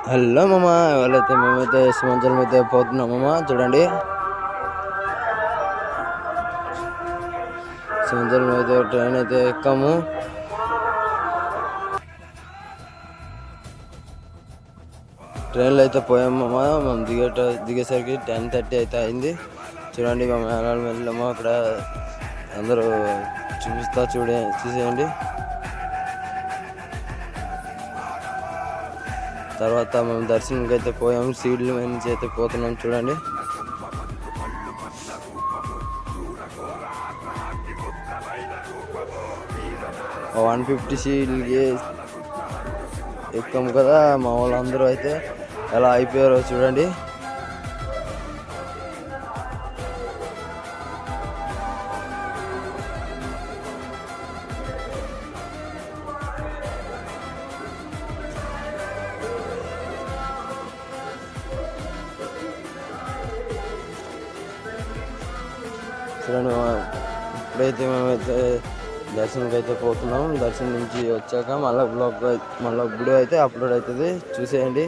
Hello మామ, ఎవరైతే మేమైతే సింహాచలం అయితే పోతున్నాం మామ. చూడండి, సింహాచలం అయితే ట్రైన్ అయితే ఎక్కాము. ట్రైన్లో అయితే పోయాము మామ. మేము దిగేసరికి 10:30 అయితే అయింది. చూడండి మా మేళాలు వెళ్ళాము. అక్కడ అందరూ చూసేయండి. తర్వాత మేము దర్శనంకి అయితే పోయాము. సీడ్ల మీద నుంచి అయితే పోతున్నాం. చూడండి, ఆ 150 సీట్లకి ఎక్కాము కదా. మా వాళ్ళందరూ అయితే ఎలా అయిపోయారో చూడండి. చూడండి, ఇప్పుడైతే మేమైతే దర్శనంకి అయితే పోతున్నాం. దర్శనం నుంచి వచ్చాక మళ్ళీ వీడియో అయితే అప్లోడ్ అవుతుంది, చూసేయండి.